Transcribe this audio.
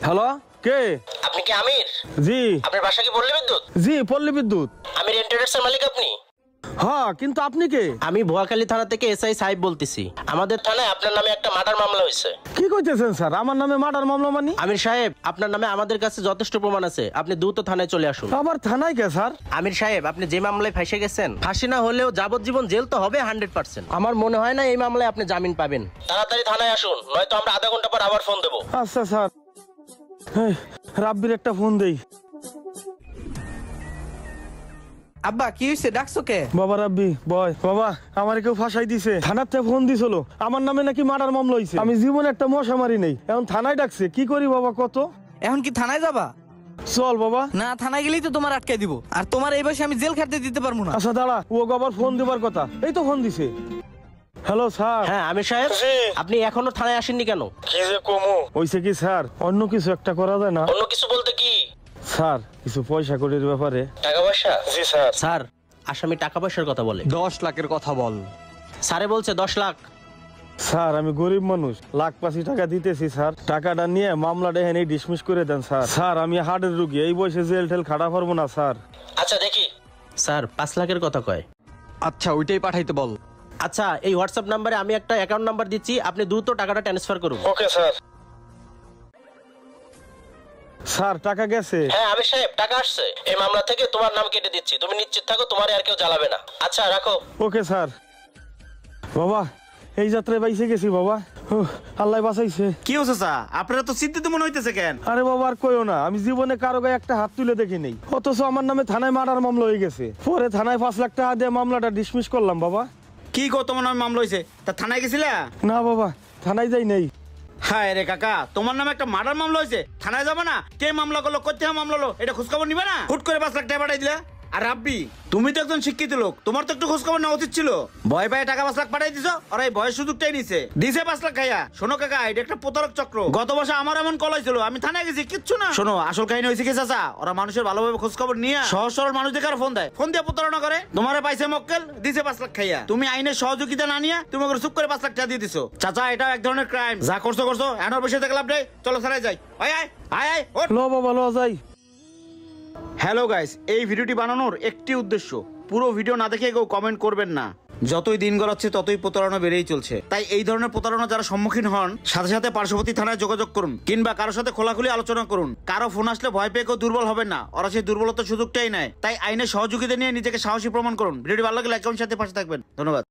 Hello, কে? আপনি কি আমির? জি। আপনার বাসা কি পল্লী বিদ্যুৎ? জি, পল্লী বিদ্যুৎ। আমির এন্টারপ্রাইজের মালিক আপনি? হ্যাঁ, কিন্তু আপনি কে? আমি ভুয়াখালী থানা থেকে এসআই সাহেব বলতেছি। আমাদের থানায় আপনার নামে একটা মার্ডার মামলা হয়েছে। কি কইতেছেন স্যার? আমার নামে মার্ডার মামলা মানে? আমির সাহেব, আপনার নামে আমাদের কাছে যথেষ্ট প্রমাণ আছে, আপনি দ্রুত থানায় চলে আসুন। আবার থানায় কে স্যার? আমির সাহেব, আপনি যে মামলায় ফাঁসে গেছেন, ফাঁসি না হলেও যাবজ্জীবন জেল তো হবে 100%। আমার মনে হয় না এই মামলায় আপনি জামিন পাবেন। তাড়াতাড়ি থানায় আসুন, নয়তো আমরা আধা ঘন্টা পর আবার ফোন দেবো। আচ্ছা স্যার। রাব্বির একটা ফোন দেই। আব্বা কি হইছে, ডাকছো কে? বাবা রাব্বি, বয়। বাবা, আমার কেউ ফাঁসাই দিছে। থানার থেকে ফোন দিছিল, আমার নামে নাকি মার্ডার মামলা হইছে। আমি জীবনে একটা মশা মারি নাই, এখন থানায় ডাকছে। কি করি বাবা কত? এখন কি থানায় যাবা? চল বাবা। না, থানায় গেলেই তো তোমার আটকে দিব, আর তোমার এই বয়সে আমি জেল খাটতে দিতে পারবো না। আচ্ছা দাঁড়া, ও আবার ফোন দিবার কথা। এই তো ফোন দিছে। Hello sir. হ্যাঁ আমির সাহেব, আপনি এখনো থানায় আসেননি কেন? কি যে কমু হইছে কি স্যার, অন্য কিছু একটা করা যায় না? অন্য কিছু বলতে কি স্যার, কিছু পয়সা কড়ির ব্যাপারে। টাকা পয়সা? জি স্যার। স্যার, আসামি টাকা পয়সার কথা বলে। 10 লাখের কথা বল। স্যারে বলছে 10 লাখ। স্যার, আমি গরিব মানুষ, লাখ 85 টাকা দিতেছি স্যার। টাকাটা নিয়ে মামলাটা এখানে ডিসমিস করে দেন স্যার। স্যার, আমি হার্টের রুগী, এই বয়সে জেল টেল খাটা পারবো না স্যার। আচ্ছা দেখি। স্যার 5 লাখের কথা কয়। আচ্ছা, ওইটাই পাঠাইতে বল। আচ্ছা, এই হোয়াটসঅ্যাপ নাম্বারে আমি একটা অ্যাকাউন্ট নাম্বার দিচ্ছি, আপনি দ্রুত টাকাটা ট্রান্সফার করুন। Okay sir. স্যার, টাকা গেছে? হ্যাঁ আমির সাহেব, টাকা আসছে। এই মামলা থেকে তোমার নাম কেটে দিচ্ছি, তুমি নিশ্চিত থাকো, তোমার আর কেউ জ্বালাবে না। আচ্ছা রাখো। Okay sir. বাবা, এই যাত্রায় বাইসে গেছি বাবা। আল্লাহ বাঁচাইছে। কি হচ্ছে স্যার, আপনারা তো চিন্তিত মনে হইতেছে কেন? আরে বাবা, আর কইও না, আমি জীবনে কারো গায়ে একটা হাত তুলে দেখি নেই, অথচ আমার নামে থানায় মার্ডার মামলা হয়ে গেছে। পরে থানায় 5 লাখ টাকা দিয়ে মামলাটা ডিসমিস করলাম বাবা। কি গো, তোমার নামে মামলা হয়েছে, তা থানায় গেছিলা? না বাবা, থানায় যাই নাই। হ্যাঁ রে কাকা, তোমার নামে একটা মার্ডার মামলা হয়েছে, থানায় যাবে না? কে মামলা করলো, কোথায় মামলা হলো, এটা খোঁজখবর নিবে না? হুট করে 5 লাখ টাকা পাঠাই দিলা। আর রাব্বি, তুমি তো একজন শিক্ষিত লোক, তোমার তো একটু খোঁজখবর নেওয়া উচিত ছিল। ভয় পায়ে টাকা 5 লাখ পাঠাই দিছো, আর এই ভয়ের সুযোগটাই নিছে 5 লাখ খাইয়া। শোনো কাকা, এটা একটা প্রতারক চক্র। গত বছর আমার এমন কল হয়েছিল, আমি থানায় গেছি, কিচ্ছু না। শোনো, আসল কাহিনী হয়েছে কি চাচা, ওরা মানুষের ভালোভাবে খোঁজখবর নিয়ে সহজ সরল মানুষদের ফোন দেয়, ফোন দিয়ে প্রতারণা করে। তোমারে পাইছে মক্কেল, দিছে 5 লাখ খাইয়া। তুমি আইনের সহযোগিতা না নিয়ে তুমি ওকে চুপ করে 5 লাখ টাকা দিয়ে দিছো। চাচা, এটা এক ধরনের ক্রাইম। যা করছো করছো, এনার বসে থেকে লাভ নেই, চলো থানায় যাই। আয় আয় আয় আয়, ওঠ। লো বাবা, লো যাই। হ্যালো গাইস, এই ভিডিওটি বানানোর একটি উদ্দেশ্য, পুরো ভিডিও না দেখে কেউ কমেন্ট করবেন না। যতই দিন গড়াচ্ছে ততই প্রতারণা বেড়েই চলছে, তাই এই ধরনের প্রতারণা যারা সম্মুখীন হন, সাথে সাথে পার্শ্ববর্তী থানায় যোগাযোগ করুন, কিংবা কারোর সাথে খোলাখুলি আলোচনা করুন। কারো ফোন আসলে ভয় পেয়ে কেউ দুর্বল হবেন না, ওরা সেই দুর্বলতার সুযোগটাই নেয়। তাই আইনের সহযোগিতা নিয়ে নিজেকে সাহসী প্রমাণ করুন। ভিডিওটি ভালো লাগলে লাইক কমেন্ট সাথে পাশে থাকবেন। ধন্যবাদ।